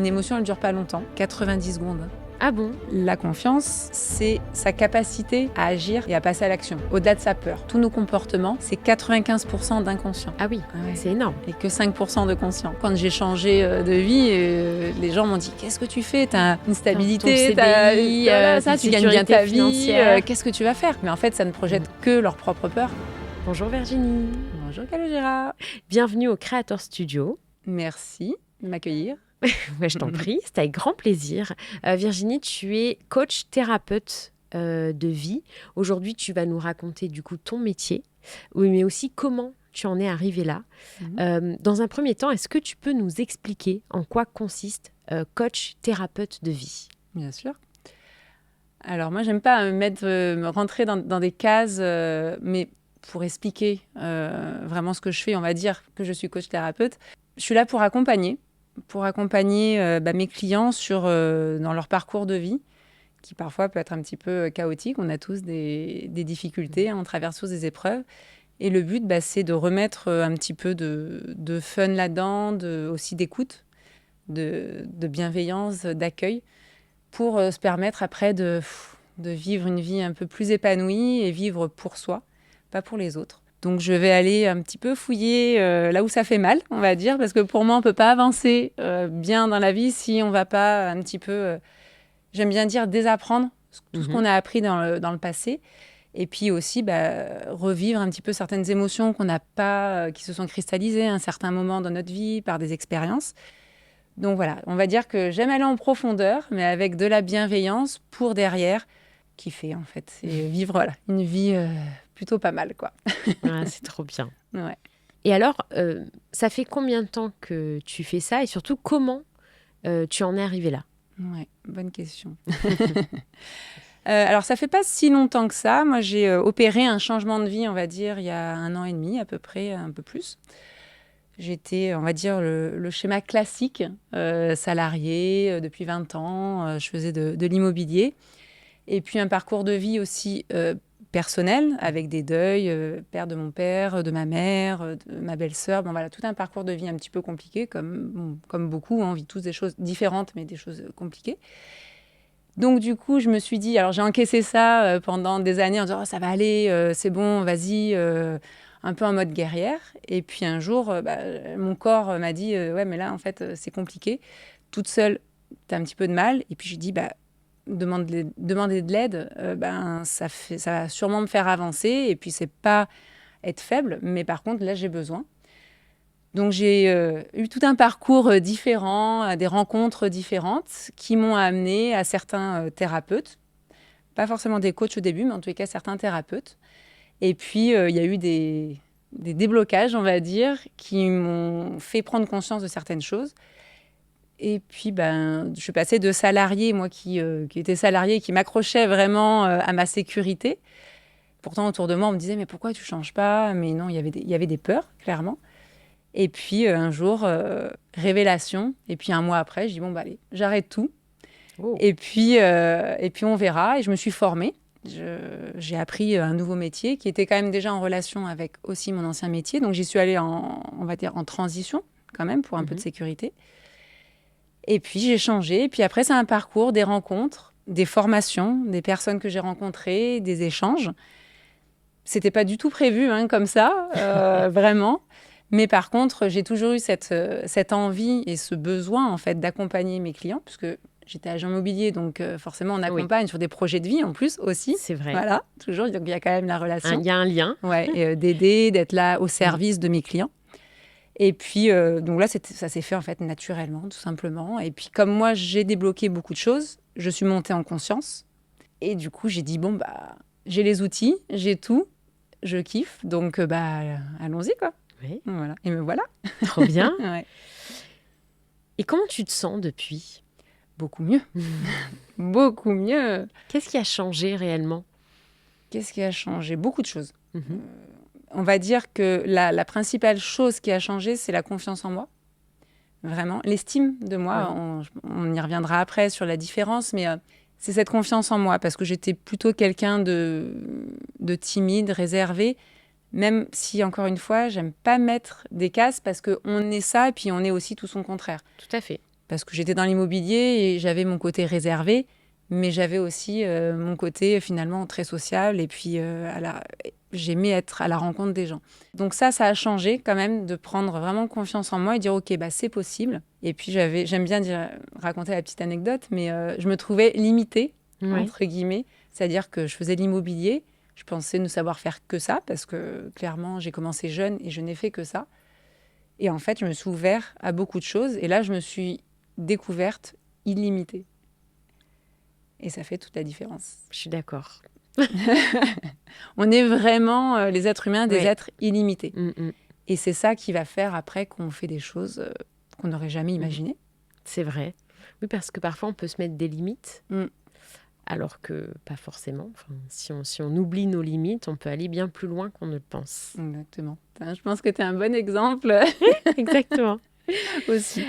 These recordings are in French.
Une émotion, elle ne dure pas longtemps, 90 secondes. Ah bon? La confiance, c'est sa capacité à agir et à passer à l'action, au-delà de sa peur. Tous nos comportements, c'est 95% d'inconscient. Ah oui, Ouais. c'est énorme. Et que 5% de conscient. Quand j'ai changé de vie, les gens m'ont dit « Qu'est-ce que tu fais? T'as une stabilité, ton CDI, tu gagnes bien ta vie, financière. qu'est-ce que tu vas faire ?» Mais en fait, ça ne projette que leur propre peur. Bonjour Virginie. Bonjour Calogera. Bienvenue au Creator Studio. Merci de m'accueillir. Ouais, je t'en prie, c'est avec grand plaisir. Virginie, tu es coach thérapeute de vie. Aujourd'hui, tu vas nous raconter du coup ton métier, oui, mais aussi comment tu en es arrivée là. Dans un premier temps, est-ce que tu peux nous expliquer en quoi consiste coach thérapeute de vie? Bien sûr. Alors moi, j'aime pas me rentrer dans des cases, mais pour expliquer vraiment ce que je fais, on va dire que je suis coach thérapeute. Je suis là pour accompagner mes clients dans leur parcours de vie, qui parfois peut être un petit peu chaotique. On a tous des difficultés, on traverse tous des épreuves. Et le but, c'est de remettre un petit peu de fun là-dedans, aussi d'écoute, de bienveillance, d'accueil, pour se permettre après de vivre une vie un peu plus épanouie et vivre pour soi, pas pour les autres. Donc je vais aller un petit peu fouiller là où ça fait mal, on va dire, parce que pour moi, on ne peut pas avancer bien dans la vie si on ne va pas un petit peu, j'aime bien dire, désapprendre tout ce qu'on a appris dans le passé. Et puis aussi revivre un petit peu certaines émotions qu'on n'a pas, qui se sont cristallisées à un certain moment dans notre vie par des expériences. Donc voilà, on va dire que j'aime aller en profondeur, mais avec de la bienveillance pour derrière kiffer en fait. Et vivre une vie plutôt pas mal, quoi. Ah, c'est trop bien. Ouais. Et alors, ça fait combien de temps que tu fais ça et surtout comment tu en es arrivée là? Ouais, bonne question. Alors, ça fait pas si longtemps que ça. Moi, j'ai opéré un changement de vie, on va dire, il y a 1 an et demi à peu près, un peu plus. J'étais, on va dire, le schéma classique, salarié depuis 20 ans. Je faisais de l'immobilier. Et puis, un parcours de vie aussi personnel, avec des deuils, père de mon père, de ma mère, de ma belle-sœur. Bon, voilà, tout un parcours de vie un petit peu compliqué, comme beaucoup. On vit tous des choses différentes, mais des choses compliquées. Donc, du coup, je me suis dit... Alors, j'ai encaissé ça pendant des années en disant oh, « ça va aller, c'est bon, vas-y », un peu en mode guerrière. Et puis, un jour, mon corps m'a dit « ouais, mais là, en fait, c'est compliqué. Toute seule, t'as un petit peu de mal. » Et puis, j'ai dit demander de l'aide, ça va sûrement me faire avancer. Et puis, c'est pas être faible, mais par contre, là, j'ai besoin. Donc, j'ai eu tout un parcours différent, des rencontres différentes qui m'ont amené à certains thérapeutes. Pas forcément des coachs au début, mais en tous les cas, certains thérapeutes. Et puis, il y a eu des déblocages, on va dire, qui m'ont fait prendre conscience de certaines choses. Et puis, je suis passée de salarié, moi qui était salarié, qui m'accrochait vraiment à ma sécurité. Pourtant, autour de moi, on me disait « mais pourquoi tu ne changes pas ?» Mais non, il y avait des peurs, clairement. Et puis, un jour, révélation. Et puis, 1 mois après, je dis « bon, allez, j'arrête tout. Oh. » Et puis, on verra. Et je me suis formée. J'ai appris un nouveau métier qui était quand même déjà en relation avec aussi mon ancien métier. Donc, j'y suis allée on va dire, en transition, quand même, pour un peu de sécurité. Et puis, j'ai changé. Et puis après, c'est un parcours, des rencontres, des formations, des personnes que j'ai rencontrées, des échanges. C'était pas du tout prévu, comme ça, vraiment. Mais par contre, j'ai toujours eu cette envie et ce besoin, en fait, d'accompagner mes clients, puisque j'étais agent immobilier, donc forcément, on accompagne sur des projets de vie, en plus, aussi. C'est vrai. Voilà, toujours. Donc, il y a quand même la relation. Il y a un lien. Ouais, d'aider, d'être là au service de mes clients. Et puis, donc là, ça s'est fait, en fait, naturellement, tout simplement. Et puis, comme moi, j'ai débloqué beaucoup de choses, je suis montée en conscience. Et du coup, j'ai dit, bon, j'ai les outils, j'ai tout, je kiffe. Donc, allons-y, quoi. Oui. Voilà. Et me voilà. Trop bien. Ouais. Et comment tu te sens depuis? Beaucoup mieux. Beaucoup mieux. Qu'est-ce qui a changé réellement? Qu'est-ce qui a changé? Beaucoup de choses. On va dire que la principale chose qui a changé, c'est la confiance en moi. Vraiment. L'estime de moi. Oui. On y reviendra après sur la différence, mais c'est cette confiance en moi, parce que j'étais plutôt quelqu'un de timide, réservé. Même si, encore une fois, j'aime pas mettre des cases parce qu'on est ça et puis on est aussi tout son contraire. Tout à fait. parce que j'étais dans l'immobilier et j'avais mon côté réservé, mais j'avais aussi mon côté finalement très sociable. Et puis, j'aimais être à la rencontre des gens. Donc ça a changé quand même de prendre vraiment confiance en moi et dire, OK, bah, c'est possible. Et puis, j'aime bien raconter la petite anecdote, mais je me trouvais limitée, entre guillemets. C'est-à-dire que je faisais de l'immobilier. Je pensais ne savoir faire que ça, parce que clairement, j'ai commencé jeune et je n'ai fait que ça. Et en fait, je me suis ouverte à beaucoup de choses. Et là, je me suis découverte illimitée. Et ça fait toute la différence. Je suis d'accord. On est vraiment, les êtres humains, des êtres illimités. Et c'est ça qui va faire après qu'on fait des choses qu'on n'aurait jamais imaginées. C'est vrai. Oui, parce que parfois, on peut se mettre des limites, alors que pas forcément. Enfin, si on oublie nos limites, on peut aller bien plus loin qu'on ne le pense. Exactement. Je pense que tu es un bon exemple. Exactement. Aussi.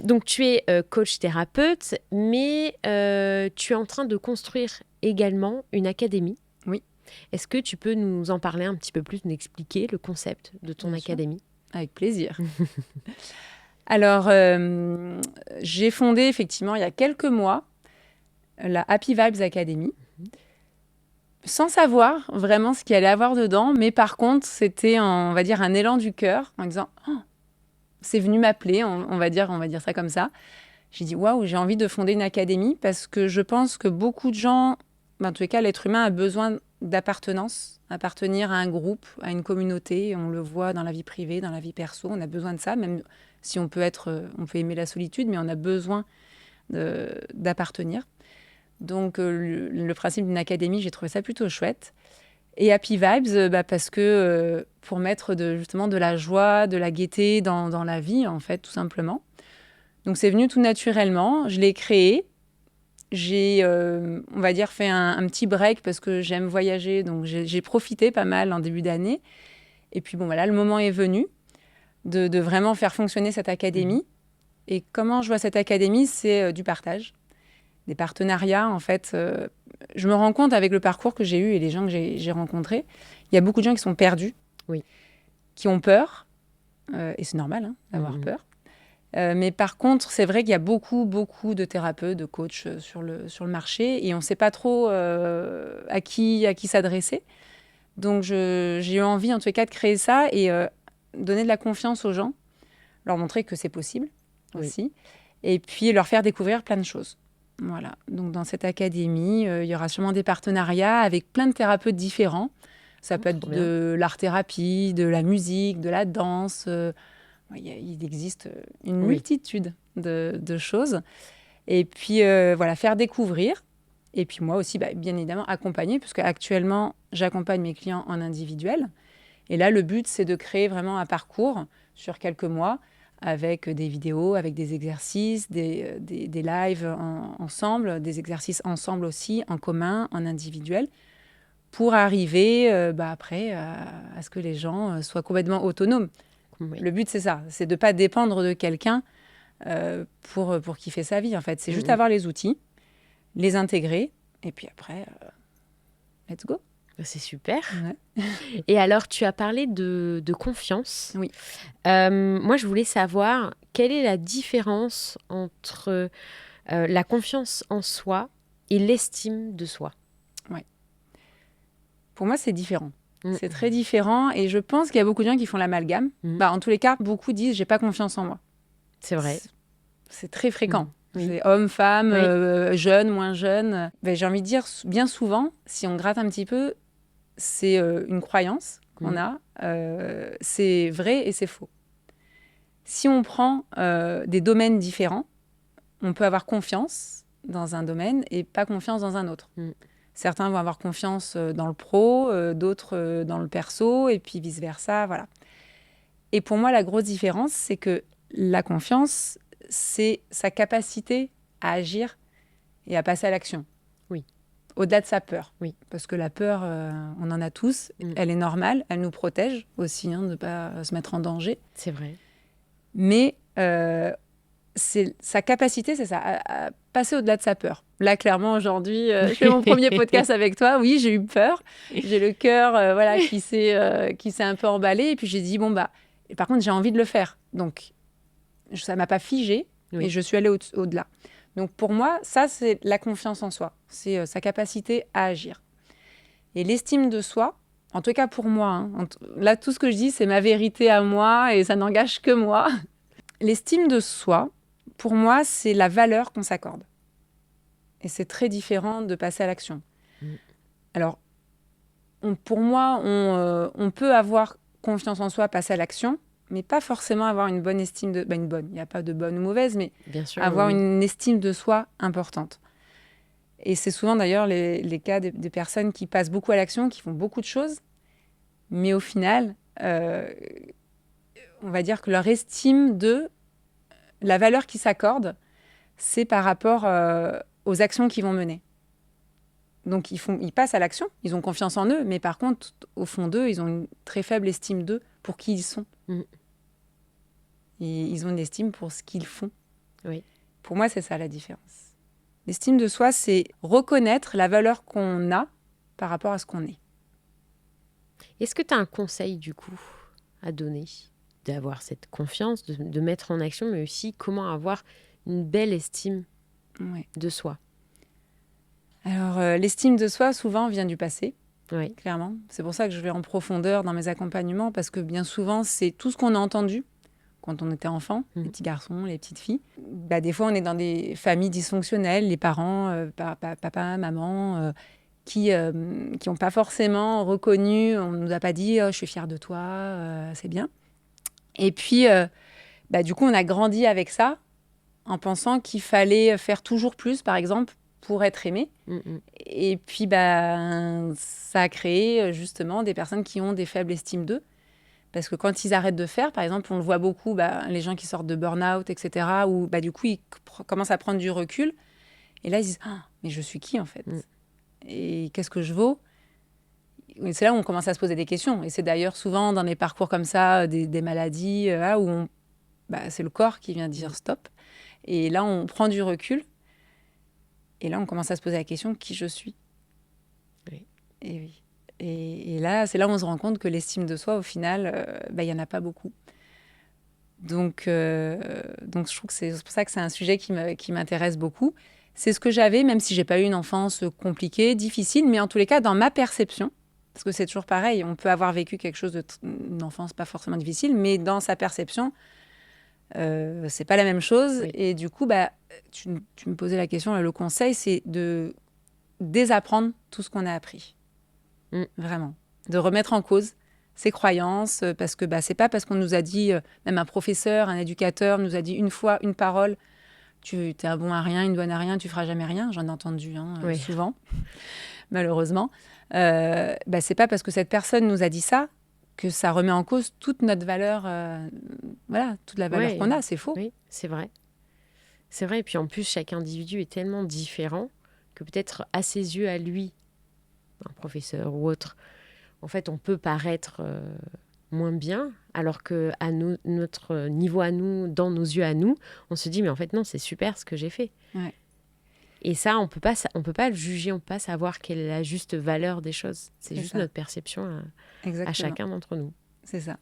Donc, tu es coach thérapeute, mais tu es en train de construire également une académie. Oui. Est-ce que tu peux nous en parler un petit peu plus, nous expliquer le concept de ton académie ? Avec plaisir. Alors, j'ai fondé effectivement il y a quelques mois la Happy Vibes Academy, sans savoir vraiment ce qu'il allait avoir dedans, mais par contre, c'était, on va dire, un élan du cœur en disant c'est venu m'appeler, on va dire ça comme ça. J'ai dit waouh, j'ai envie de fonder une académie parce que je pense que beaucoup de gens, en tous les cas, l'être humain a besoin d'appartenance, appartenir à un groupe, à une communauté. On le voit dans la vie privée, dans la vie perso, on a besoin de ça, même si on peut aimer la solitude, mais on a besoin d'appartenir. Donc, le principe d'une académie, j'ai trouvé ça plutôt chouette. Et Happy Vibes, parce que pour mettre justement de la joie, de la gaieté dans la vie, en fait, tout simplement. Donc, c'est venu tout naturellement. Je l'ai créé. J'ai, on va dire, fait un petit break parce que j'aime voyager. Donc, j'ai profité pas mal en début d'année. Et puis, bon, voilà, le moment est venu de vraiment faire fonctionner cette académie. Et comment je vois cette académie, c'est du partage. Des partenariats, en fait. Je me rends compte avec le parcours que j'ai eu et les gens que j'ai rencontrés, il y a beaucoup de gens qui sont perdus, qui ont peur, et c'est normal d'avoir peur. Mais par contre, c'est vrai qu'il y a beaucoup de thérapeutes, de coachs sur le marché et on ne sait pas trop à qui s'adresser. Donc, j'ai eu envie, en tout cas, de créer ça et donner de la confiance aux gens, leur montrer que c'est possible aussi, et puis leur faire découvrir plein de choses. Voilà. Donc, dans cette académie, il y aura sûrement des partenariats avec plein de thérapeutes différents. Ça peut être de l'art-thérapie, de la musique, de la danse. Il existe une multitude de choses. Et puis, voilà, faire découvrir. Et puis, moi aussi, bien évidemment, accompagner, puisque actuellement, j'accompagne mes clients en individuel. Et là, le but, c'est de créer vraiment un parcours sur quelques mois avec des vidéos, avec des exercices, des lives ensemble, des exercices ensemble aussi, en commun, en individuel, pour arriver après à ce que les gens soient complètement autonomes. Le but, c'est ça, c'est de ne pas dépendre de quelqu'un pour kiffer sa vie, en fait. C'est juste avoir les outils, les intégrer, et puis après, let's go. C'est super. Ouais. Et alors, tu as parlé de confiance. Oui. Moi, je voulais savoir quelle est la différence entre la confiance en soi et l'estime de soi. Ouais. Pour moi, c'est différent. C'est très différent et je pense qu'il y a beaucoup de gens qui font l'amalgame. En tous les cas, beaucoup disent « j'ai pas confiance en moi ». C'est vrai. C'est très fréquent. C'est homme, femme, jeune, moins jeune. J'ai envie de dire, bien souvent, si on gratte un petit peu, c'est une croyance qu'on a. C'est vrai et c'est faux. Si on prend des domaines différents, on peut avoir confiance dans un domaine et pas confiance dans un autre. Certains vont avoir confiance dans le pro, d'autres dans le perso, et puis vice-versa, voilà. Et pour moi, la grosse différence, c'est que la confiance, c'est sa capacité à agir et à passer à l'action. Oui. Au-delà de sa peur. Oui. Parce que la peur, on en a tous, elle est normale, elle nous protège aussi, de ne pas se mettre en danger. C'est vrai. Mais c'est sa capacité, c'est ça, à passer au-delà de sa peur. Là, clairement, aujourd'hui, je fais mon premier podcast avec toi. Oui, j'ai eu peur. J'ai le cœur qui s'est un peu emballé. Et puis, j'ai dit, par contre, j'ai envie de le faire. Donc, ça ne m'a pas figée. Oui. Et je suis allée au-delà. Donc pour moi, ça, c'est la confiance en soi. C'est sa capacité à agir. Et l'estime de soi, en tout cas pour moi, hein, là, tout ce que je dis, c'est ma vérité à moi et ça n'engage que moi. L'estime de soi, pour moi, c'est la valeur qu'on s'accorde. Et c'est très différent de passer à l'action. Mm. Alors, pour moi, on peut avoir confiance en soi, passer à l'action, mais pas forcément avoir une bonne estime de... une bonne, il n'y a pas de bonne ou mauvaise, mais Bien sûr, avoir oui. une estime de soi importante. Et c'est souvent d'ailleurs les cas des personnes qui passent beaucoup à l'action, qui font beaucoup de choses, mais au final, on va dire que leur estime de la valeur qu'ils s'accordent, c'est par rapport aux actions qu'ils vont mener. Donc ils passent à l'action, ils ont confiance en eux, mais par contre, au fond d'eux, ils ont une très faible estime d'eux pour qui ils sont. Mm. Et ils ont une estime pour ce qu'ils font. Oui. Pour moi, c'est ça la différence. L'estime de soi, c'est reconnaître la valeur qu'on a par rapport à ce qu'on est. Est-ce que tu as un conseil, du coup, à donner? D'avoir cette confiance, de mettre en action, mais aussi comment avoir une belle estime Ouais. de soi. Alors, l'estime de soi, souvent, vient du passé, Oui. clairement. C'est pour ça que je vais en profondeur dans mes accompagnements, parce que bien souvent, c'est tout ce qu'on a entendu quand on était enfant, les petits garçons, les petites filles. Des fois, on est dans des familles dysfonctionnelles, les parents, papa, maman, qui n'ont pas forcément reconnu, on ne nous a pas dit oh, « je suis fière de toi, c'est bien ». Et puis, du coup, on a grandi avec ça, en pensant qu'il fallait faire toujours plus, par exemple, pour être aimé. Et puis, ça a créé justement des personnes qui ont des faibles estimes d'eux. Parce que quand ils arrêtent de faire, par exemple, on le voit beaucoup, les gens qui sortent de burn-out, etc., où du coup, ils commencent à prendre du recul. Et là, ils disent ah, mais je suis qui, en fait? Et qu'est-ce que je vaux? Et c'est là où on commence à se poser des questions. Et c'est d'ailleurs souvent dans des parcours comme ça, des maladies, où c'est le corps qui vient dire stop. Et là, on prend du recul. Et là, on commence à se poser la question qui je suis. Oui. Et oui. Et là, c'est là où on se rend compte que l'estime de soi, au final, il n'y en a pas beaucoup. Donc, je trouve que c'est pour ça que c'est un sujet qui m'intéresse beaucoup. C'est ce que j'avais, même si je n'ai pas eu une enfance compliquée, difficile, mais en tous les cas, dans ma perception, parce que c'est toujours pareil, on peut avoir vécu quelque chose d'une enfance pas forcément difficile, mais dans sa perception, c'est pas la même chose. Oui. Et du coup, tu me posais la question, le conseil, c'est de désapprendre tout ce qu'on a appris. Vraiment. De remettre en cause ses croyances, parce que c'est pas parce qu'on nous a dit, même un professeur, un éducateur nous a dit une fois une parole, tu es un bon à rien, une bonne à rien, tu feras jamais rien. J'en ai entendu souvent, malheureusement. C'est pas parce que cette personne nous a dit ça que ça remet en cause toute notre valeur, toute la valeur qu'on a, c'est faux. Oui, c'est vrai. C'est vrai, et puis en plus, chaque individu est tellement différent que peut-être à ses yeux, à lui, un professeur ou autre, en fait, on peut paraître moins bien, alors qu'à notre niveau à nous, dans nos yeux à nous, on se dit, mais en fait, non, c'est super ce que j'ai fait. Ouais. Et ça, on peut pas le juger, on ne peut pas savoir quelle est la juste valeur des choses. C'est juste notre perception à chacun d'entre nous. C'est ça.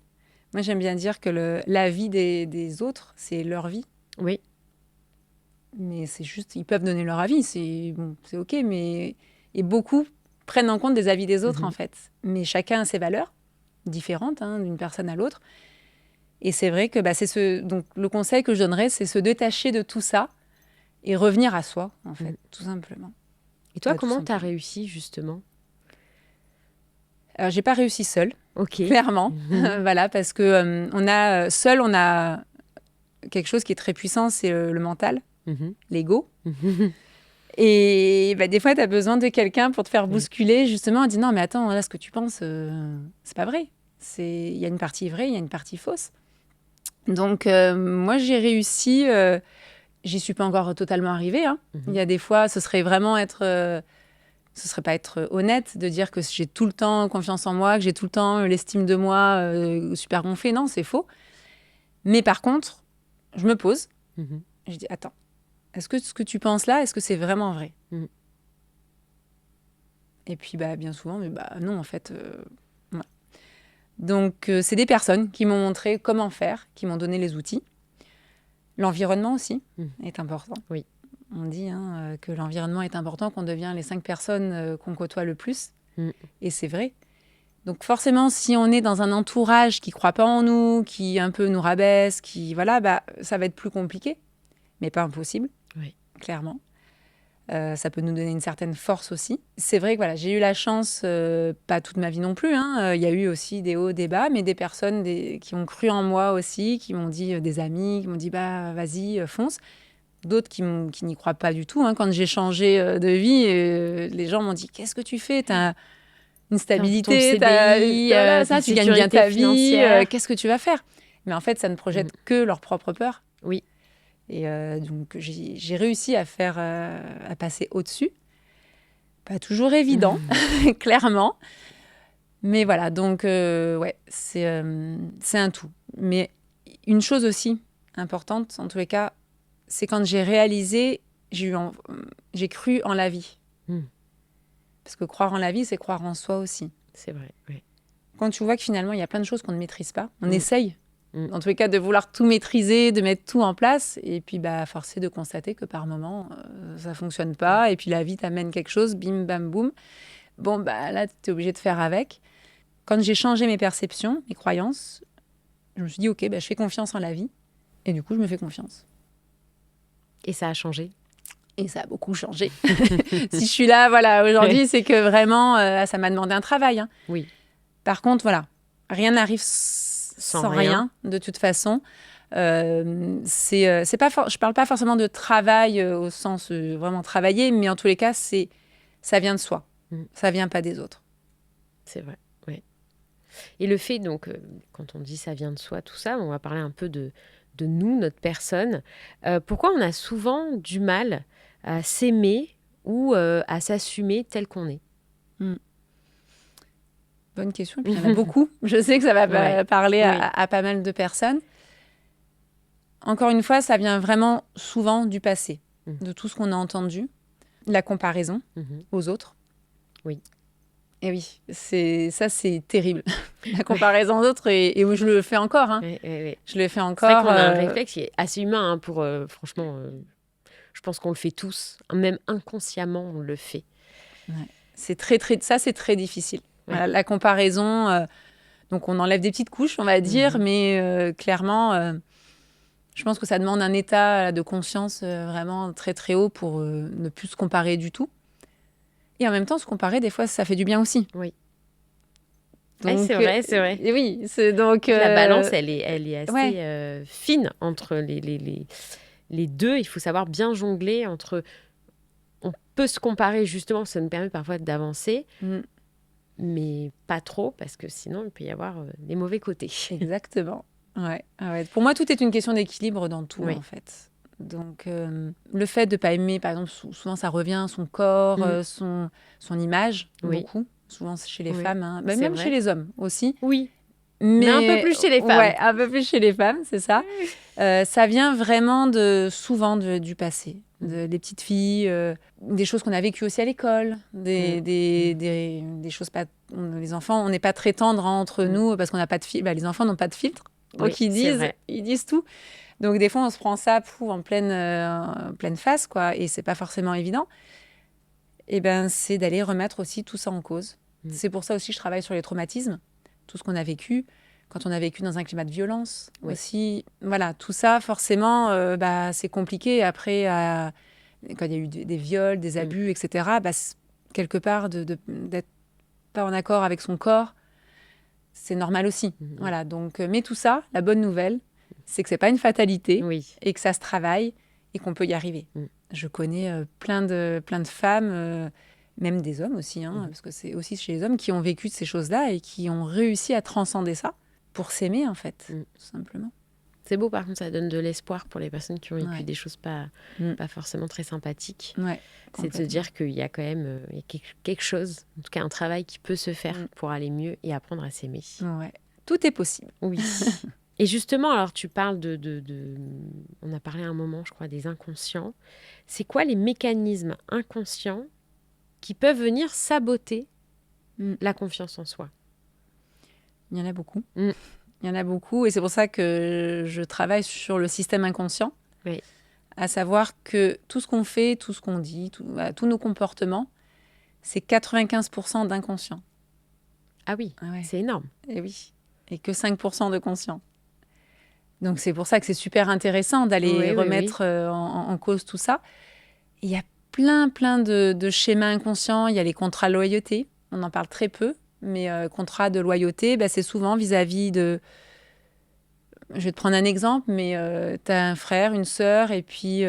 Moi, j'aime bien dire que la vie des autres, c'est leur vie. Oui. Mais c'est juste, ils peuvent donner leur avis, c'est OK, mais et beaucoup prennent en compte des avis des autres, en fait. Mais chacun a ses valeurs différentes, d'une personne à l'autre. Et c'est vrai que donc le conseil que je donnerais, c'est se détacher de tout ça et revenir à soi, en fait, tout simplement. Et toi, comment tu as réussi, justement? Alors, j'ai pas réussi seule, OK. clairement. Voilà, parce que on a quelque chose qui est très puissant, c'est le mental, l'ego. Et des fois, tu as besoin de quelqu'un pour te faire bousculer, justement, en disant non, mais attends, là, ce que tu penses, c'est pas vrai. Il y a une partie vraie, il y a une partie fausse. Donc, moi, j'ai réussi. J'y suis pas encore totalement arrivée. Il y a des fois, ce serait pas être honnête de dire que j'ai tout le temps confiance en moi, que j'ai tout le temps l'estime de moi super gonflée. Non, c'est faux. Mais par contre, je me pose. Je dis attends. Est-ce que ce que tu penses là, est-ce que c'est vraiment vrai? Et puis, bien souvent, mais non, en fait. Ouais. Donc, c'est des personnes qui m'ont montré comment faire, qui m'ont donné les outils. L'environnement aussi Mm. est important. Oui. On dit que l'environnement est important, qu'on devient les 5 personnes qu'on côtoie le plus. Mm. Et c'est vrai. Donc forcément, si on est dans un entourage qui ne croit pas en nous, qui un peu nous rabaisse, ça va être plus compliqué, mais pas impossible, Oui. clairement. Ça peut nous donner une certaine force aussi. C'est vrai que voilà, j'ai eu la chance, pas toute ma vie non plus, il y a eu aussi des hauts, des bas, mais des personnes qui ont cru en moi aussi, qui m'ont dit, des amis, qui m'ont dit, bah vas-y, fonce. D'autres qui n'y croient pas du tout. Quand j'ai changé de vie, les gens m'ont dit, qu'est-ce que tu fais ? T'as une Ton stabilité, CDI, tu gagnes bien ta vie, financière. qu'est-ce que tu vas faire ? Mais en fait, ça ne projette que leur propre peur. Oui. Et donc, j'ai réussi à passer au-dessus. Pas toujours évident, clairement. Mais voilà, donc, c'est un tout. Mais une chose aussi importante, en tous les cas, c'est quand j'ai réalisé, j'ai cru en la vie. Parce que croire en la vie, c'est croire en soi aussi. C'est vrai, oui. Quand tu vois que finalement, il y a plein de choses qu'on ne maîtrise pas, on essaye. En tous les cas, de vouloir tout maîtriser, de mettre tout en place. Et puis, force est de constater que par moment, ça ne fonctionne pas. Et puis, la vie t'amène quelque chose, bim, bam, boum. Bon, là, tu es obligé de faire avec. Quand j'ai changé mes perceptions, mes croyances, je me suis dit, OK, je fais confiance en la vie. Et du coup, je me fais confiance. Et ça a changé ? Et ça a beaucoup changé. Si je suis là, aujourd'hui, c'est que vraiment, ça m'a demandé un travail. Oui. Par contre, rien n'arrive sans rien, de toute façon. C'est pas je parle pas forcément de travail au sens vraiment travailler, mais en tous les cas, ça vient de soi. Ça vient pas des autres. C'est vrai, oui. Et le fait, donc, quand on dit ça vient de soi, tout ça, on va parler un peu de nous, notre personne. Pourquoi on a souvent du mal à s'aimer ou à s'assumer tel qu'on est ? Bonne question. Et puis, il y en a beaucoup. Je sais que ça va parler à pas mal de personnes. Encore une fois, ça vient vraiment souvent du passé, de tout ce qu'on a entendu, la comparaison aux autres. Oui. Et oui, c'est terrible. La comparaison aux autres, et je le fais encore. Oui. Je le fais encore. C'est vrai qu'on a un réflexe qui est assez humain pour, franchement, je pense qu'on le fait tous. Même inconsciemment, on le fait. Ouais. C'est très difficile. Ouais. Voilà, la comparaison, donc on enlève des petites couches, on va dire, mais clairement, je pense que ça demande un état de conscience vraiment très très haut pour ne plus se comparer du tout. Et en même temps, se comparer, des fois, ça fait du bien aussi. Oui. Donc, c'est vrai. Et oui, c'est donc... La balance, elle est assez fine entre les deux. Il faut savoir bien jongler entre... On peut se comparer, justement, ça nous permet parfois d'avancer, mais pas trop, parce que sinon, il peut y avoir des mauvais côtés. Exactement. Ouais. Pour moi, tout est une question d'équilibre dans tout, en fait. Donc, le fait de ne pas aimer, par exemple, souvent ça revient, son corps, son image, beaucoup. Souvent chez les femmes, même chez les hommes aussi. Oui, mais un peu plus chez les femmes. Ouais, un peu plus chez les femmes, c'est ça. Ça vient vraiment souvent du passé. Des petites filles, des choses qu'on a vécues aussi à l'école, des choses pas... Les enfants, on n'est pas très tendres entre nous parce qu'on n'a pas de filtre. Les enfants n'ont pas de filtre. Donc ils disent tout. Donc des fois, on se prend ça en pleine face, quoi, et c'est pas forcément évident. Et c'est d'aller remettre aussi tout ça en cause. C'est pour ça aussi que je travaille sur les traumatismes, tout ce qu'on a vécu, quand on a vécu dans un climat de violence aussi. Voilà, tout ça, forcément, c'est compliqué. Après, quand il y a eu des viols, des abus, etc., quelque part, d'être pas en accord avec son corps, c'est normal aussi. Voilà, donc, mais tout ça, la bonne nouvelle, c'est que c'est pas une fatalité et que ça se travaille et qu'on peut y arriver. Je connais plein de femmes, même des hommes aussi, parce que c'est aussi chez les hommes qui ont vécu ces choses-là et qui ont réussi à transcender ça pour s'aimer, en fait, tout simplement. C'est beau, par contre, ça donne de l'espoir pour les personnes qui ont vécu des choses pas forcément très sympathiques. C'est de se dire qu'il y a quand même quelque chose, en tout cas un travail qui peut se faire pour aller mieux et apprendre à s'aimer. Tout est possible. Oui. Et justement, alors tu parles on a parlé à un moment, je crois, des inconscients. C'est quoi les mécanismes inconscients qui peuvent venir saboter la confiance en soi ? Il y en a beaucoup. Il y en a beaucoup, et c'est pour ça que je travaille sur le système inconscient, Oui. À savoir que tout ce qu'on fait, tout ce qu'on dit, voilà, tous nos comportements, c'est 95% d'inconscient. Ah oui, Ah ouais. c'est énorme. Et oui. Et que 5% de conscient. Donc c'est pour ça que c'est super intéressant d'aller Oui, oui, oui. remettre en cause tout ça. Et il y a plein de schémas inconscients. Il y a les contrats de loyauté. On en parle très peu. Mais contrat de loyauté, c'est souvent vis-à-vis de... Je vais te prendre un exemple, mais tu as un frère, une sœur, et puis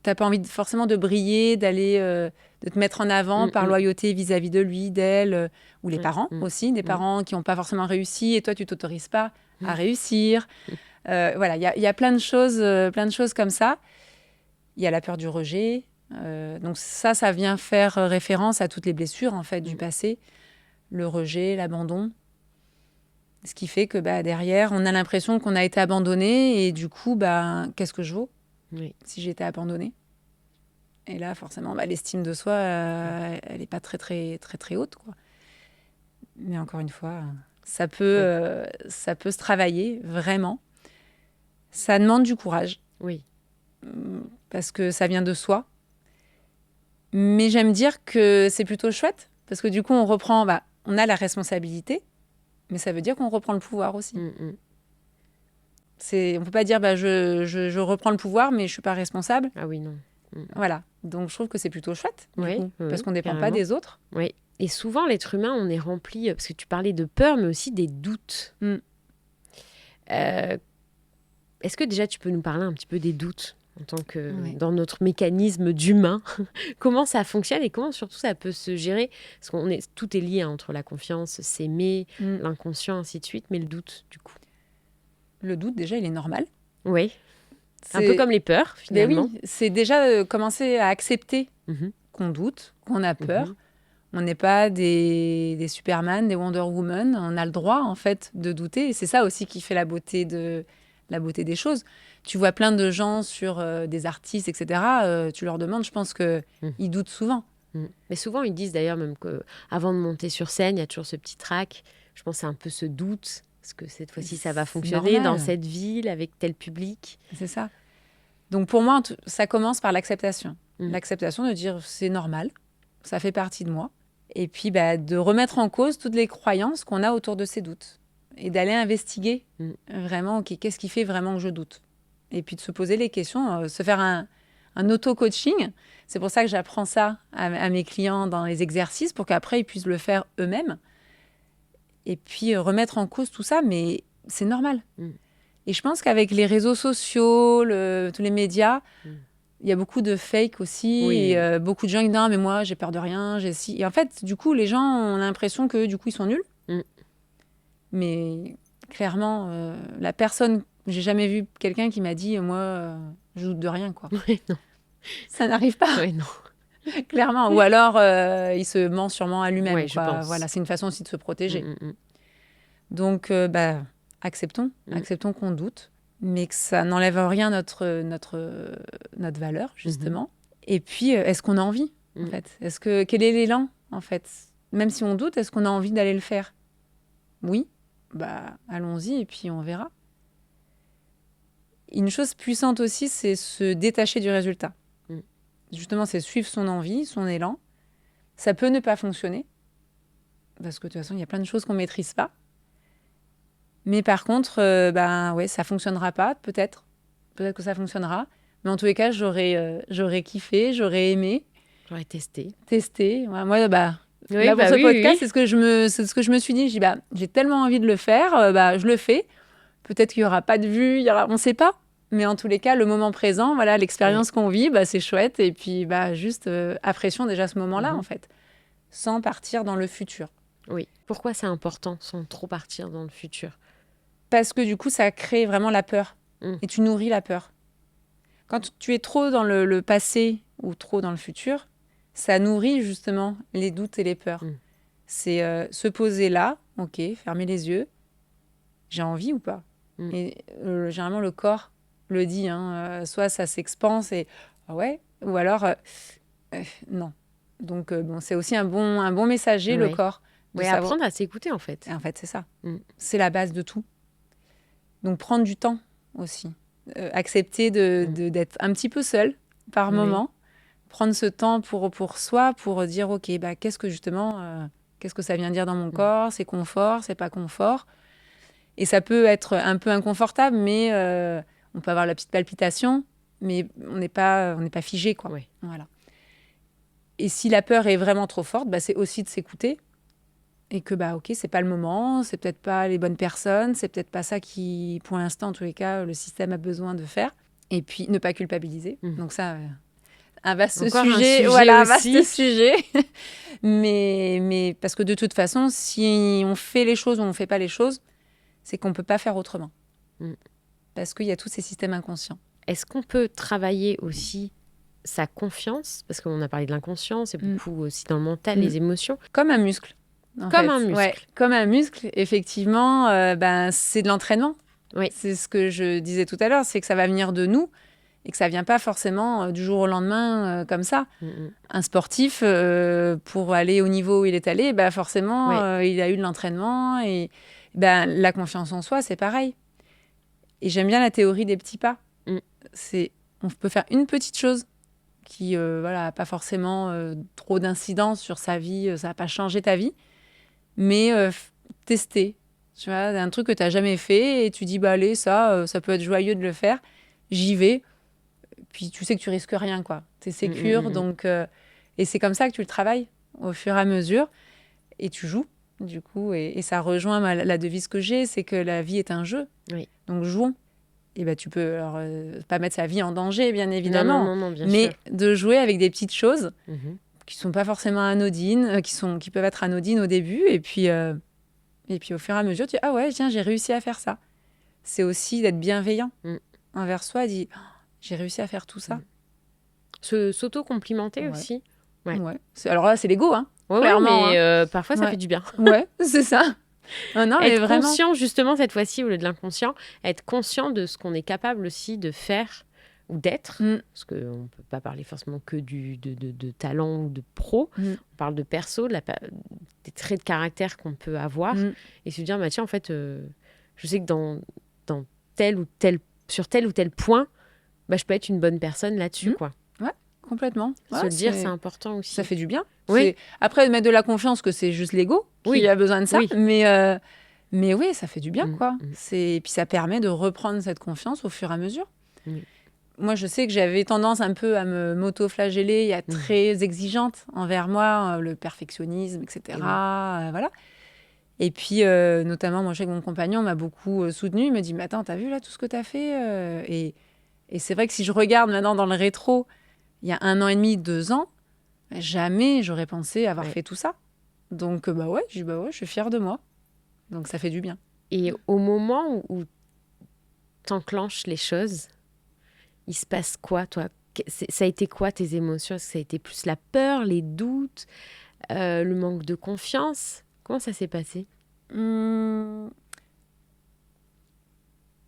t'as pas envie forcément de briller, de te mettre en avant par loyauté vis-à-vis de lui, d'elle, ou les parents aussi, des parents qui n'ont pas forcément réussi, et toi, tu t'autorises pas à réussir. Voilà, il y a plein de choses comme ça. Il y a la peur du rejet. Donc ça vient faire référence à toutes les blessures, en fait, du passé. Le rejet, l'abandon. Ce qui fait que derrière, on a l'impression qu'on a été abandonné, et du coup, qu'est-ce que je vaux si j'ai été abandonnée? Et là, forcément, l'estime de soi, elle n'est pas très haute, quoi. Mais encore une fois, ça peut se travailler, vraiment. Ça demande du courage. Oui. Parce que ça vient de soi. Mais j'aime dire que c'est plutôt chouette, parce que du coup, on a la responsabilité, mais ça veut dire qu'on reprend le pouvoir aussi. On ne peut pas dire je reprends le pouvoir, mais je ne suis pas responsable. Ah oui, non. Voilà. Donc, je trouve que c'est plutôt chouette, du coup, parce qu'on ne dépend carrément. pas des autres. Oui. Et souvent, l'être humain, on est rempli, parce que tu parlais de peur, mais aussi des doutes. Est-ce que déjà, tu peux nous parler un petit peu des doutes en tant que dans notre mécanisme d'humain? Comment ça fonctionne et comment surtout ça peut se gérer? Parce tout est lié entre la confiance, s'aimer, l'inconscient, ainsi de suite, mais le doute, du coup. Le doute, déjà, il est normal. Oui. Un peu comme les peurs, finalement. Oui, c'est déjà commencer à accepter qu'on doute, qu'on a peur. On n'est pas des Superman, des Wonder Woman. On a le droit, en fait, de douter. Et c'est ça aussi qui fait la beauté des choses. Tu vois plein de gens sur des artistes, etc. Tu leur demandes, je pense qu'ils doutent souvent. Mais souvent, ils disent d'ailleurs même qu'avant de monter sur scène, il y a toujours ce petit trac. Je pense que c'est un peu ce doute. Est-ce que cette fois-ci, ça va fonctionner dans cette ville, avec tel public? C'est ça. Donc pour moi, ça commence par l'acceptation. L'acceptation de dire c'est normal, ça fait partie de moi. Et puis de remettre en cause toutes les croyances qu'on a autour de ces doutes. Et d'aller investiguer vraiment, qu'est-ce qui fait vraiment que je doute? Et puis de se poser les questions, se faire un auto-coaching. C'est pour ça que j'apprends ça à mes clients dans les exercices, pour qu'après ils puissent le faire eux-mêmes. Et puis remettre en cause tout ça, mais c'est normal. Et je pense qu'avec les réseaux sociaux, tous les médias, il y a beaucoup de fake aussi. Oui. Et beaucoup de gens qui disent « Non, mais moi, j'ai peur de rien, j'ai si... » Et en fait, du coup, les gens ont l'impression que, du coup, ils sont nuls. Mais clairement, la personne... J'ai jamais vu quelqu'un qui m'a dit « Moi, je doute de rien, quoi. » Oui, non. Ça n'arrive pas. Oui, non. Clairement. Ou alors, il se ment sûrement à lui-même. Oui, je pense. Voilà, c'est une façon aussi de se protéger. Donc, acceptons qu'on doute, mais que ça n'enlève en rien notre valeur, justement. Et puis, est-ce qu'on a envie, en fait? Quel est l'élan, en fait? Même si on doute, est-ce qu'on a envie d'aller le faire? Oui, allons-y, et puis on verra. Une chose puissante aussi, c'est se détacher du résultat. Justement, c'est suivre son envie, son élan. Ça peut ne pas fonctionner, parce que de toute façon, il y a plein de choses qu'on ne maîtrise pas. Mais par contre, ça fonctionnera pas, peut-être. Peut-être que ça fonctionnera. Mais en tous les cas, j'aurais kiffé, j'aurais aimé. J'aurais testé. Ouais, moi, là, pour ce podcast, c'est ce que je me suis dit. J'ai tellement envie de le faire, je le fais. Peut-être qu'il y aura pas de vue, on ne sait pas. Mais en tous les cas, le moment présent, voilà, l'expérience qu'on vit, c'est chouette. Et puis, juste apprécions déjà ce moment-là, en fait, sans partir dans le futur. Oui. Pourquoi c'est important, sans trop partir dans le futur? Parce que du coup, ça crée vraiment la peur. Et tu nourris la peur. Quand tu es trop dans le passé ou trop dans le futur, ça nourrit justement les doutes et les peurs. C'est se poser là, ok, fermer les yeux. J'ai envie ou pas? Et généralement, le corps le dit. Soit ça s'expanse et ah ouais, ou alors non. Donc, c'est aussi un bon messager, le corps. Oui, apprendre à s'écouter, en fait. Et en fait, c'est ça. C'est la base de tout. Donc, prendre du temps aussi. accepter d'être un petit peu seul par moment, prendre ce temps pour soi, pour dire, OK, bah, qu'est-ce que ça vient dire dans mon corps? C'est confort, c'est pas confort? Et ça peut être un peu inconfortable, mais on peut avoir la petite palpitation, mais on n'est pas figé, quoi. Oui. Voilà. Et si la peur est vraiment trop forte, bah, c'est aussi de s'écouter et que, bah, OK, c'est pas le moment, c'est peut-être pas les bonnes personnes, c'est peut-être pas ça qui, pour l'instant, en tous les cas, le système a besoin de faire. Et puis, ne pas culpabiliser. Donc ça, un vaste Encore sujet. un Voilà, un aussi. vaste sujet. mais parce que de toute façon, si on fait les choses ou on ne fait pas les choses, c'est qu'on ne peut pas faire autrement. Parce qu'il y a tous ces systèmes inconscients. Est-ce qu'on peut travailler aussi sa confiance? Parce qu'on a parlé de l'inconscient, c'est beaucoup aussi dans le mental, les émotions. Comme un muscle. Comme un muscle. Ouais, comme un muscle, effectivement, c'est de l'entraînement. Oui. C'est ce que je disais tout à l'heure, c'est que ça va venir de nous et que ça ne vient pas forcément du jour au lendemain comme ça. Un sportif, pour aller au niveau où il est allé, forcément, il a eu de l'entraînement. Et la confiance en soi, c'est pareil. Et j'aime bien la théorie des petits pas. On peut faire une petite chose qui n'a pas forcément trop d'incidence sur sa vie, ça va pas changer ta vie, mais tester. Tu vois, un truc que tu n'as jamais fait et tu dis, bah allez, ça peut être joyeux de le faire, j'y vais. Puis tu sais que tu risques rien, quoi. Tu es sécure, donc... et c'est comme ça que tu le travailles au fur et à mesure. Et tu joues, du coup. Et ça rejoint la devise que j'ai, c'est que la vie est un jeu. Oui. Donc jouons. Et tu peux alors, pas mettre sa vie en danger, bien évidemment, non, bien mais sûr. de jouer avec des petites choses qui sont pas forcément anodines, qui peuvent être anodines au début, et puis au fur et à mesure, tu dis ah ouais, tiens, j'ai réussi à faire ça. C'est aussi d'être bienveillant envers soi, dit oh, j'ai réussi à faire tout ça. S'auto-complimenter aussi. Ouais. Alors là, c'est l'ego, hein. Ouais, clairement. mais parfois ça fait du bien. Ouais, c'est ça. Non, mais être vraiment. conscient, justement, cette fois-ci, au lieu de l'inconscient, être conscient de ce qu'on est capable aussi de faire ou d'être. Parce qu'on ne peut pas parler forcément que de talent ou de pro. On parle de perso, des traits de caractère qu'on peut avoir. Et se dire, tiens, en fait, je sais que dans sur tel ou tel point, je peux être une bonne personne là-dessus, quoi. Ouais, complètement. Se le dire, c'est important aussi. Ça fait du bien. Oui. Après, mettre de la confiance, que c'est juste l'ego qui a besoin de ça. Oui. Mais oui, ça fait du bien, quoi. Et puis ça permet de reprendre cette confiance au fur et à mesure. Moi, je sais que j'avais tendance un peu à m'auto-flageller, et à être très exigeante envers moi, le perfectionnisme, etc. Voilà. Et puis, notamment, moi, je sais que mon compagnon m'a beaucoup soutenue. Il me dit, mais attends, t'as vu là tout ce que t'as fait et c'est vrai que si je regarde maintenant dans le rétro, il y a 1 an et demi, 2 ans, jamais j'aurais pensé avoir fait tout ça. Donc, je suis fière de moi. Donc, ça fait du bien. Et au moment où t'enclenches les choses, il se passe quoi, toi? Ça a été quoi tes émotions? Est-ce que ça a été plus la peur, les doutes, le manque de confiance? Comment ça s'est passé?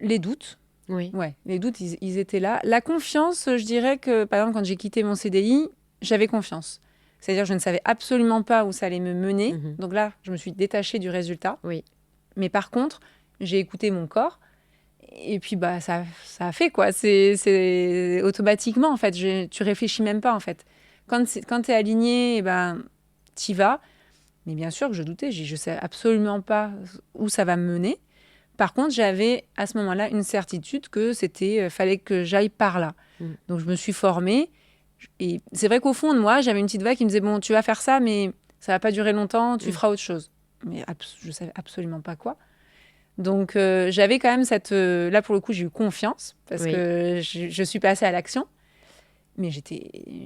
Les doutes. Oui. Ouais, les doutes, ils étaient là. La confiance, je dirais que, par exemple, quand j'ai quitté mon CDI, j'avais confiance. C'est-à-dire, je ne savais absolument pas où ça allait me mener. Donc là, je me suis détachée du résultat. Oui. Mais par contre, j'ai écouté mon corps. Et puis, ça a fait, quoi. C'est automatiquement, en fait. Tu réfléchis même pas, en fait. Quand tu es aligné, tu y vas. Mais bien sûr que je doutais. Je ne sais absolument pas où ça va me mener. Par contre, j'avais à ce moment-là une certitude que fallait que j'aille par là. Donc, je me suis formée. Et c'est vrai qu'au fond de moi, j'avais une petite voix qui me disait, bon, tu vas faire ça, mais ça va pas durer longtemps, tu feras autre chose. Mais je savais absolument pas quoi. Donc, j'avais quand même là, pour le coup, j'ai eu confiance parce que je suis passée à l'action. Mais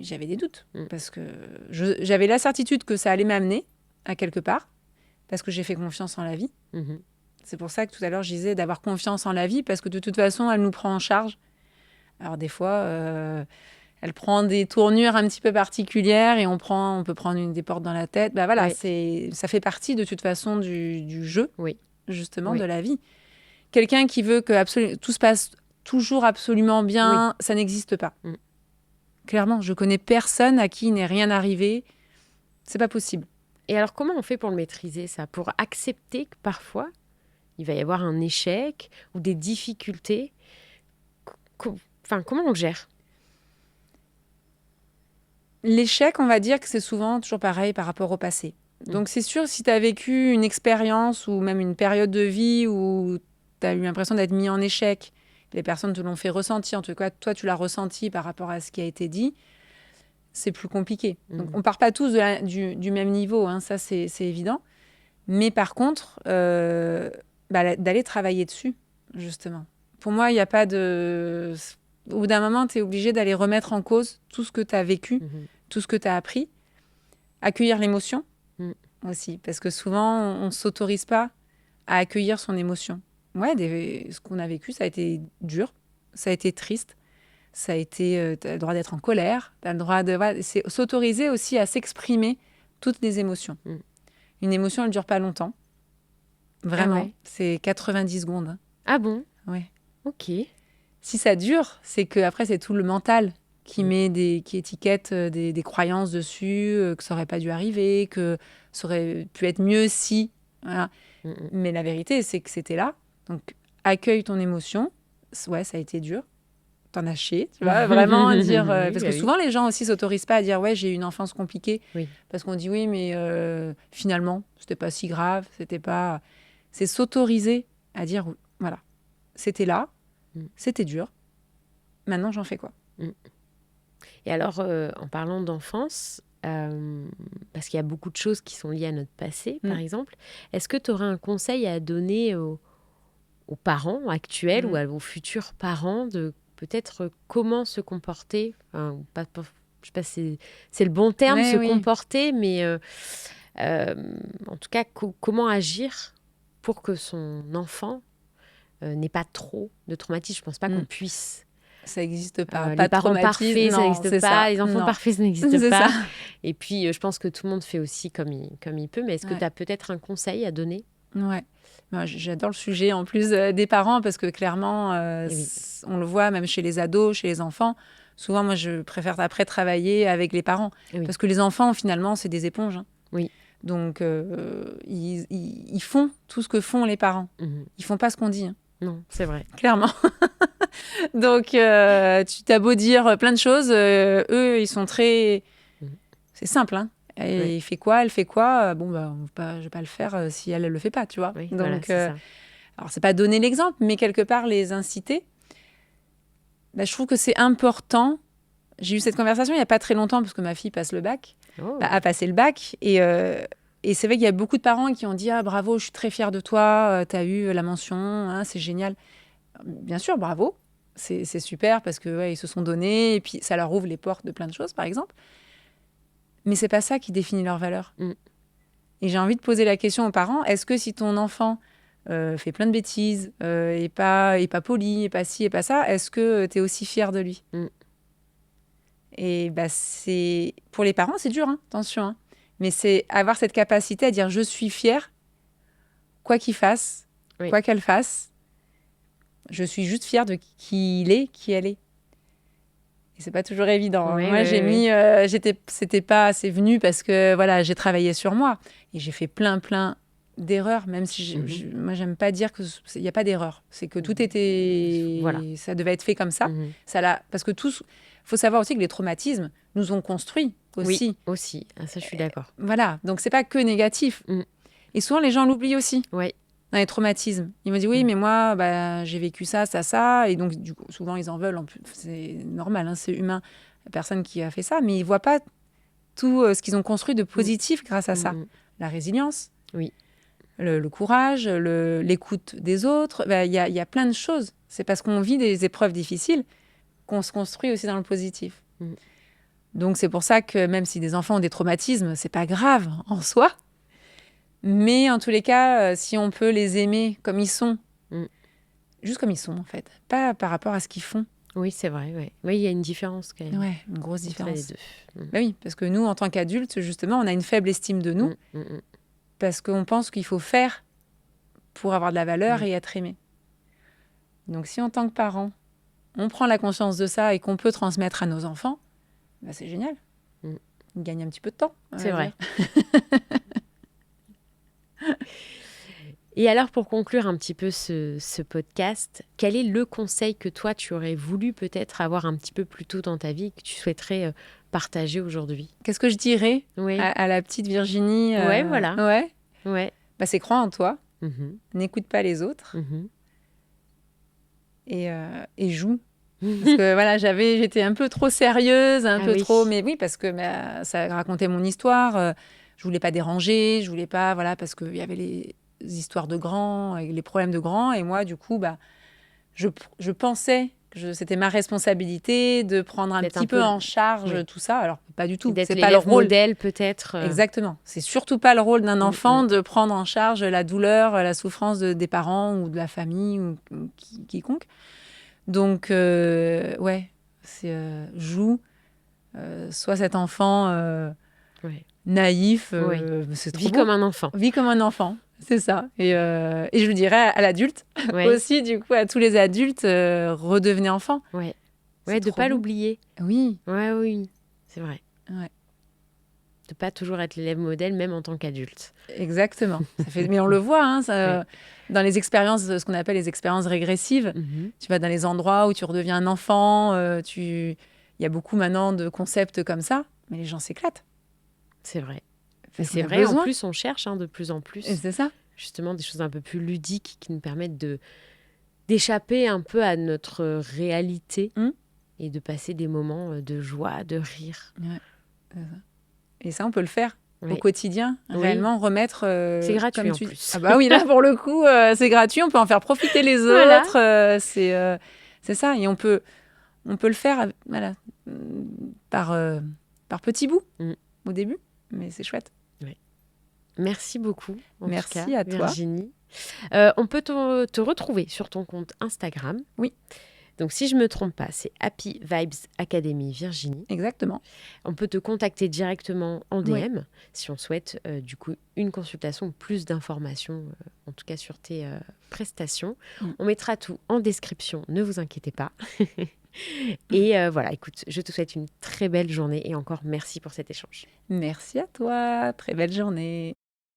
j'avais des doutes parce que j'avais la certitude que ça allait m'amener à quelque part parce que j'ai fait confiance en la vie. C'est pour ça que tout à l'heure, je disais d'avoir confiance en la vie parce que de toute façon, elle nous prend en charge. Alors, des fois, elle prend des tournures un petit peu particulières et on peut prendre des portes dans la tête. Ça fait partie de toute façon du jeu, justement, de la vie. Quelqu'un qui veut que tout se passe toujours absolument bien, ça n'existe pas. Clairement, je connais personne à qui il n'est rien arrivé. C'est pas possible. Et alors, comment on fait pour le maîtriser, ça? Pour accepter que parfois, il va y avoir un échec ou des difficultés. comment on le gère? L'échec, on va dire que c'est souvent toujours pareil par rapport au passé. Donc c'est sûr, si tu as vécu une expérience ou même une période de vie où tu as eu l'impression d'être mis en échec, les personnes te l'ont fait ressentir, en tout cas toi tu l'as ressenti par rapport à ce qui a été dit, c'est plus compliqué. Donc on part pas tous du même niveau, hein, ça c'est évident. Mais par contre, d'aller travailler dessus, justement. Pour moi, il n'y a pas de... Au bout d'un moment, tu es obligé d'aller remettre en cause tout ce que tu as vécu, tout ce que tu as appris, accueillir l'émotion aussi. Parce que souvent, on ne s'autorise pas à accueillir son émotion. Ouais, ce qu'on a vécu, ça a été dur, ça a été triste, ça a été... tu as le droit d'être en colère, tu as le droit de... Voilà, c'est s'autoriser aussi à s'exprimer toutes les émotions. Une émotion, elle ne dure pas longtemps. Vraiment. Ah ouais. C'est 90 secondes. Ah bon? Ouais. Ok. Si ça dure, c'est qu'après, c'est tout le mental qui qui étiquette des croyances dessus, que ça n'aurait pas dû arriver, que ça aurait pu être mieux si. Voilà. Mais la vérité, c'est que c'était là. Donc, accueille ton émotion. Ouais, ça a été dur. T'en as chié, tu vois, vraiment dire... parce que souvent, les gens aussi s'autorisent pas à dire « Ouais, j'ai eu une enfance compliquée. » Parce qu'on dit « Oui, mais finalement, c'était pas si grave. » C'était pas... C'est s'autoriser à dire « Voilà, c'était là, c'était dur. Maintenant, j'en fais quoi ?» Et alors, en parlant d'enfance, parce qu'il y a beaucoup de choses qui sont liées à notre passé, par exemple, est-ce que tu aurais un conseil à donner aux parents actuels ou à vos futurs parents de peut-être comment se comporter, enfin, je ne sais pas si c'est le bon terme, comporter, mais en tout cas, comment agir pour que son enfant n'ait pas trop de traumatisme. Je ne pense pas qu'on puisse... Ça n'existe pas. Les parents parfaits, ça n'existe pas. Les enfants parfaits, ça n'existe pas. Ça. Et puis, je pense que tout le monde fait aussi comme il peut. Mais est-ce que tu as peut-être un conseil à donner? Ouais. Moi, j'adore le sujet en plus des parents parce que clairement, on le voit même chez les ados, chez les enfants. Souvent, moi, je préfère après travailler avec les parents. Parce que les enfants, finalement, c'est des éponges. Hein. Oui. Donc, ils font tout ce que font les parents. Ils font pas ce qu'on dit. Hein. Non, c'est vrai. Clairement. Donc, tu t'as beau dire plein de choses, eux, ils sont très... C'est simple, hein. Et il fait quoi, elle fait quoi? Bon, je vais pas le faire si elle le fait pas, tu vois. Oui, donc, voilà, alors, c'est pas donner l'exemple, mais quelque part les inciter. Je trouve que c'est important. J'ai eu cette conversation il y a pas très longtemps parce que ma fille passe le bac, a passé le bac, et c'est vrai qu'il y a beaucoup de parents qui ont dit ah bravo, je suis très fière de toi, tu as eu la mention, hein, c'est génial. Bien sûr, bravo, c'est super parce que ils se sont donnés et puis ça leur ouvre les portes de plein de choses, par exemple. Mais c'est pas ça qui définit leur valeur. Et j'ai envie de poser la question aux parents, est-ce que si ton enfant fait plein de bêtises, et pas poli, et pas ci, et pas ça, est-ce que tu es aussi fière de lui? Et c'est... Pour les parents, c'est dur, hein, attention. Hein. Mais c'est avoir cette capacité à dire je suis fière, quoi qu'il fasse, quoi qu'elle fasse, je suis juste fière de qui il est, qui elle est. Et c'est pas toujours évident. Moi, j'ai mis... c'était pas assez venu parce que voilà, j'ai travaillé sur moi. Et j'ai fait plein d'erreurs, même si moi, j'aime pas dire qu'il n'y a pas d'erreur. C'est que tout était... Voilà. Ça devait être fait comme ça. Parce que il faut savoir aussi que les traumatismes nous ont construits aussi. Oui, aussi. Ah, ça, je suis d'accord. Voilà. Donc, c'est pas que négatif. Et souvent, les gens l'oublient aussi. Oui. Dans les traumatismes. Ils me disent, oui, mais moi, j'ai vécu ça. Et donc, du coup, souvent, ils en veulent. C'est normal, hein, c'est humain. La personne qui a fait ça. Mais ils ne voient pas tout ce qu'ils ont construit de positif grâce à ça. La résilience. Oui. Le courage, l'écoute des autres. Il y a plein de choses. C'est parce qu'on vit des épreuves difficiles qu'on se construit aussi dans le positif. Donc, c'est pour ça que même si des enfants ont des traumatismes, ce n'est pas grave en soi. Mais en tous les cas, si on peut les aimer comme ils sont, juste comme ils sont en fait, pas par rapport à ce qu'ils font. Oui, c'est vrai. Ouais. Oui, il y a une différence quand même. Oui, une grosse différence. Les deux. Oui, parce que nous, en tant qu'adultes, justement, on a une faible estime de nous parce qu'on pense qu'il faut faire pour avoir de la valeur et être aimé. Donc si en tant que parent, on prend la conscience de ça et qu'on peut transmettre à nos enfants, c'est génial. Ils gagnent un petit peu de temps. C'est vrai. Et alors, pour conclure un petit peu ce podcast, quel est le conseil que toi, tu aurais voulu peut-être avoir un petit peu plus tôt dans ta vie, que tu souhaiterais partager aujourd'hui? Qu'est-ce que je dirais Oui, à la petite Virginie? ouais, voilà. Ouais. Ouais. Bah, c'est croire en toi, Mhm. n'écoute pas les autres Mhm. et joue. Parce que voilà, j'étais un peu trop sérieuse, un Ah peu oui. trop, mais oui, parce que ça racontait mon histoire. Je voulais pas déranger, je voulais pas, voilà, parce qu'il y avait les histoires de grands, et les problèmes de grands, et moi, du coup, je pensais que c'était ma responsabilité de prendre un D'être petit un peu peu... en charge Oui. tout ça, alors pas du tout. D'être C'est pas le l'élève rôle. modèle peut-être. Exactement. C'est surtout pas le rôle d'un enfant Mm. de prendre en charge la douleur, la souffrance des parents ou de la famille ou quiconque. Donc, ouais, c'est joue, sois cet enfant Ouais. naïf, Oui. c'est trop Vis beau. comme un enfant. Vis comme un enfant, c'est ça. Et je le dirais à l'adulte Ouais. aussi, du coup, à tous les adultes, redevenez enfant. Ouais. C'est Ouais, de trop pas beau. l'oublier. Oui. Ouais, oui, c'est vrai. Ouais. De pas toujours être l'élève modèle, même en tant qu'adulte. Exactement. Mais on le voit, hein, Ouais. dans les expériences, ce qu'on appelle les expériences régressives. Mhm. Tu vas dans les endroits où tu redeviens un enfant. Il y a beaucoup maintenant de concepts comme ça, mais les gens s'éclatent. C'est vrai. Et Parce qu'on c'est a vrai, en besoin. plus, on cherche de plus en Et plus c'est ça. justement des choses un peu plus ludiques qui nous permettent d'échapper un peu à notre réalité Mm. et de passer des moments de joie, de rire. Ouais, c'est ça. Et ça, on peut le faire au Oui. quotidien, Oui. réellement remettre. C'est gratuit comme en tu... plus. Ah bah oui, là pour le coup, c'est gratuit. On peut en faire profiter les Voilà. autres. C'est ça. Et on peut le faire, voilà, par petits bouts Mm. au début, mais c'est chouette. Merci beaucoup, en Merci tout cas, à toi. Virginie. On peut te retrouver sur ton compte Instagram. Oui. Donc, si je ne me trompe pas, c'est Happy Vibes Academy Virginie. Exactement. On peut te contacter directement en DM Oui. si on souhaite du coup une consultation ou plus d'informations, en tout cas sur tes prestations. Mm. On mettra tout en description, ne vous inquiétez pas. Et voilà, écoute, je te souhaite une très belle journée et encore merci pour cet échange. Merci à toi. Très belle journée.